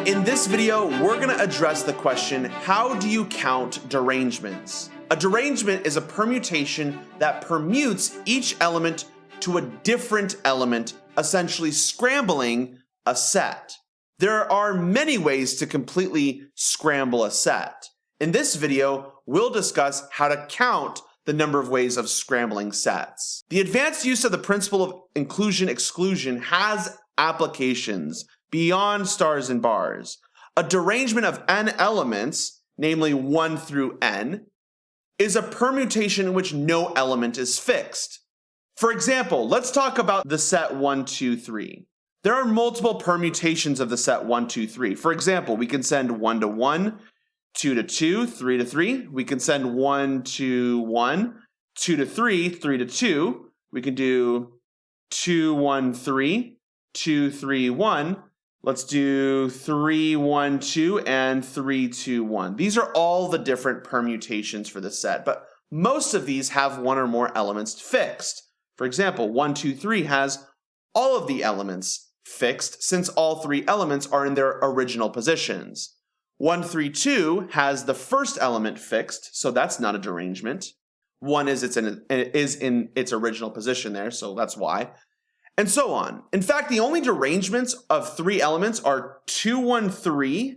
In this video, we're going to address the question, how do you count derangements? A derangement is a permutation that permutes each element to a different element, essentially scrambling a set. There are many ways to completely scramble a set. In this video, we'll discuss how to count the number of ways of scrambling sets. The advanced use of the principle of inclusion-exclusion has applications beyond stars and bars. A derangement of n elements, namely 1 through n, is a permutation in which no element is fixed. For example, let's talk about the set 1, 2, 3. There are multiple permutations of the set 1, 2, 3. For example, we can send 1 to 1, 2 to 2, 3 to 3. We can send 1 to 1, 2 to 3, 3 to 2. We can do 2, 1, 3, 2, 3, 1. Let's do 3, 1, 2, and 3, 2, 1. These are all the different permutations for the set, but most of these have one or more elements fixed. For example, 1, 2, 3 has all of the elements fixed since all three elements are in their original positions. 1, 3, 2 has the first element fixed, so that's not a derangement. 1 is in its original position there, so that's why. And so on. In fact, the only derangements of 3 elements are 2, 1, 3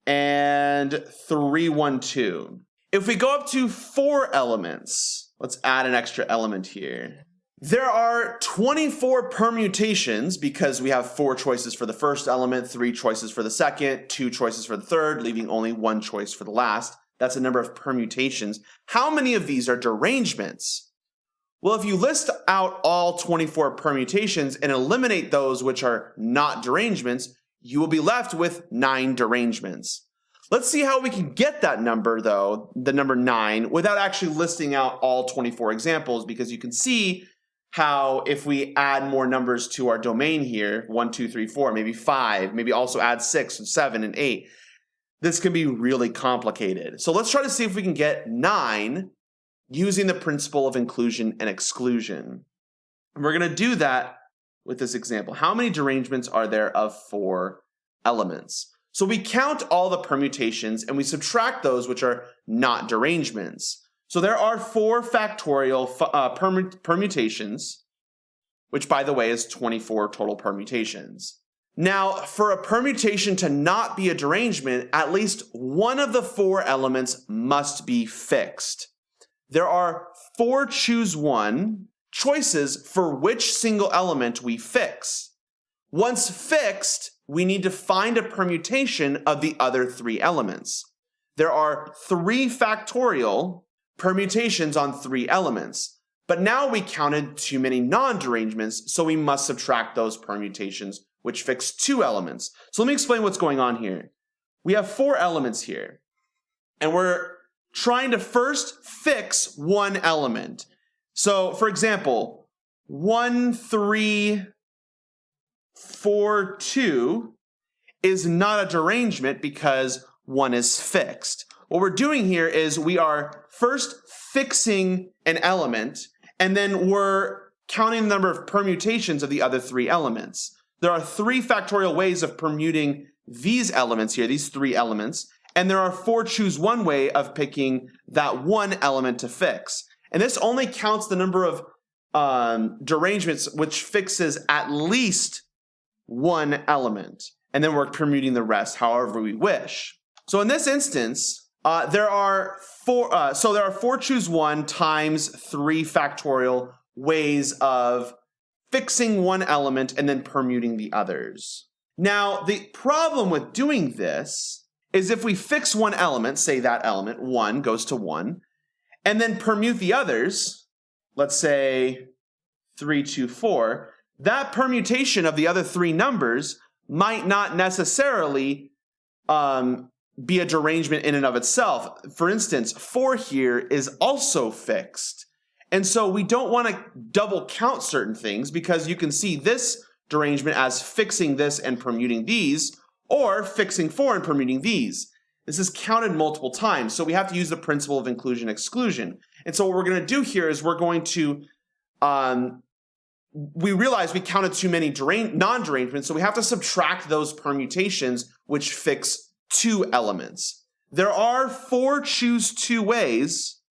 and 3, 1, 2. If we go up to 4 elements, let's add an extra element here. There are 24 permutations because we have 4 choices for the first element, 3 choices for the second, 2 choices for the third, leaving only 1 choice for the last. That's a number of permutations. How many of these are derangements? Well, if you list out all 24 permutations and eliminate those which are not derangements, you will be left with 9 derangements. Let's see how we can get that number, though, the number 9, without actually listing out all 24 examples, because you can see how if we add more numbers to our domain here, 1, 2, 3, 4, maybe 5, maybe also add 6 and 7 and 8, this can be really complicated. So let's try to see if we can get 9 using the principle of inclusion and exclusion. And we're going to do that with this example. How many derangements are there of 4 elements? So we count all the permutations and we subtract those which are not derangements. So there are 4 factorial permutations, which by the way is 24 total permutations. Now, for a permutation to not be a derangement, at least one of the 4 elements must be fixed. There are 4 choose 1 choices for which single element we fix. Once fixed, we need to find a permutation of the other 3 elements. There are 3 factorial permutations on 3 elements, but now we counted too many non-derangements, so we must subtract those permutations which fix 2 elements. So let me explain what's going on here. We have 4 elements here, and we're trying to first fix 1 element. So, for example, 1, 3, 4, 2 is not a derangement because 1 is fixed. What we're doing here is we are first fixing an element, and then we're counting the number of permutations of the other 3 elements. There are 3 factorial ways of permuting these elements here, these 3 elements, and there are 4 choose 1 way of picking that 1 element to fix. And this only counts the number of derangements which fixes at least 1 element. And then we're permuting the rest however we wish. So in this instance, there are 4 choose 1 times 3 factorial ways of fixing 1 element and then permuting the others. Now, the problem with doing this is if we fix 1 element, say that element, 1 goes to 1, and then permute the others, let's say 3, 2, 4, that permutation of the other 3 numbers might not necessarily be a derangement in and of itself. For instance, 4 here is also fixed. And so we don't want to double count certain things because you can see this derangement as fixing this and permuting these, or fixing 4 and permuting these. This is counted multiple times, so we have to use the principle of inclusion-exclusion. And so what we're going to do here is we're going to we realize we counted too many non-derangements, so we have to subtract those permutations which fix 2 elements. There are 4 choose 2 ways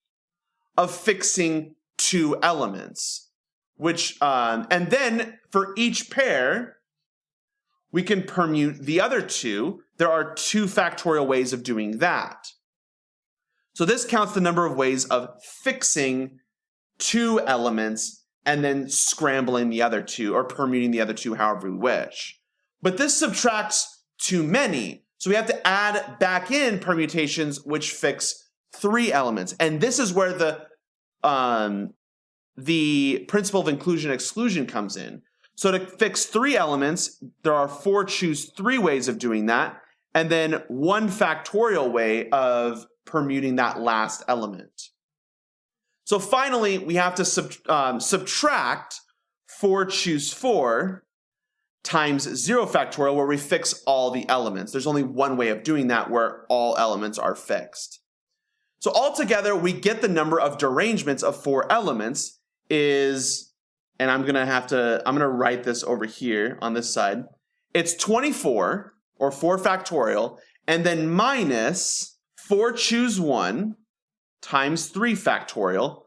of fixing 2 elements, which and then for each pair, we can permute the other 2. There are 2 factorial ways of doing that. So this counts the number of ways of fixing 2 elements and then scrambling the other 2 or permuting the other 2 however we wish. But this subtracts too many. So we have to add back in permutations which fix 3 elements. And this is where the principle of inclusion-exclusion comes in. So to fix 3 elements, there are 4 choose 3 ways of doing that, and then 1 factorial way of permuting that last element. So finally, we have to subtract 4 choose 4 times 0 factorial, where we fix all the elements. There's only one way of doing that, where all elements are fixed. So altogether, we get the number of derangements of 4 elements is, and I'm gonna write this over here on this side. It's 24, or 4 factorial, and then minus 4 choose 1 times 3 factorial,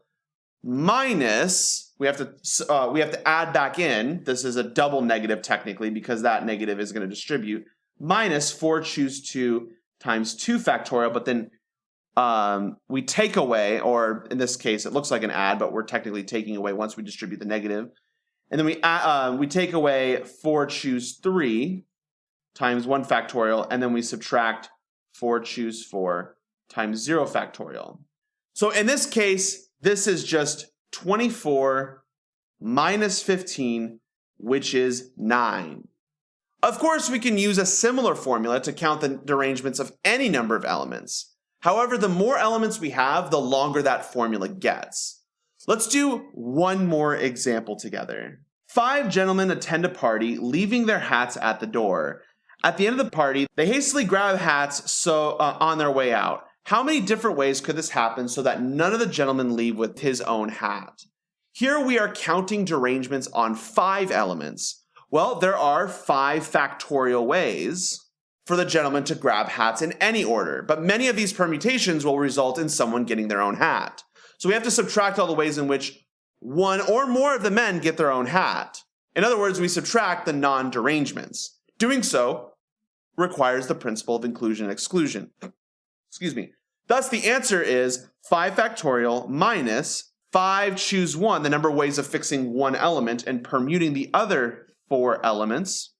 minus, we have to add back in, this is a double negative technically because that negative is going to distribute, minus 4 choose 2 times 2 factorial, but then we take away, or in this case it looks like an add, but we're technically taking away once we distribute the negative. And then we take away 4 choose 3 times 1 factorial, and then we subtract 4 choose 4 times 0 factorial. So in this case, this is just 24 minus 15, which is 9. Of course, we can use a similar formula to count the derangements of any number of elements. However, the more elements we have, the longer that formula gets. Let's do one more example together. 5 gentlemen attend a party, leaving their hats at the door. At the end of the party, they hastily grab hats on their way out. How many different ways could this happen so that none of the gentlemen leave with his own hat? Here we are counting derangements on 5 elements. Well, there are 5 factorial ways for the gentleman to grab hats in any order, but many of these permutations will result in someone getting their own hat. So we have to subtract all the ways in which one or more of the men get their own hat. In other words, we subtract the non-derangements. Doing so requires the principle of inclusion-exclusion. Excuse me. Thus, the answer is 5 factorial minus 5 choose 1, the number of ways of fixing 1 element and permuting the other 4 elements,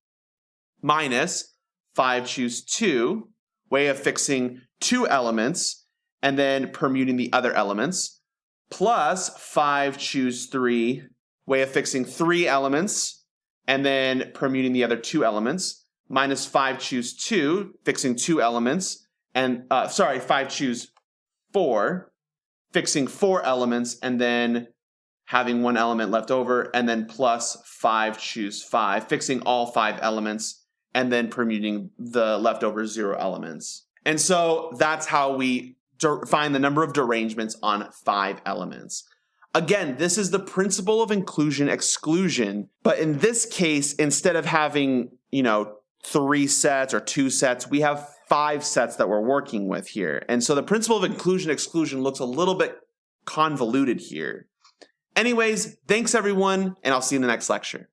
minus 5 choose 2, way of fixing 2 elements and then permuting the other elements, plus 5 choose 3, way of fixing 3 elements and then permuting the other 2 elements, minus 5 choose 2, fixing 2 elements, and 5 choose 4, fixing 4 elements and then having 1 element left over, and then plus 5 choose 5, fixing all 5 elements and then permuting the leftover 0 elements. And so that's how we find the number of derangements on 5 elements. Again, this is the principle of inclusion-exclusion, but in this case, instead of having, 3 sets or 2 sets, we have 5 sets that we're working with here. And so the principle of inclusion-exclusion looks a little bit convoluted here. Anyways, thanks everyone, and I'll see you in the next lecture.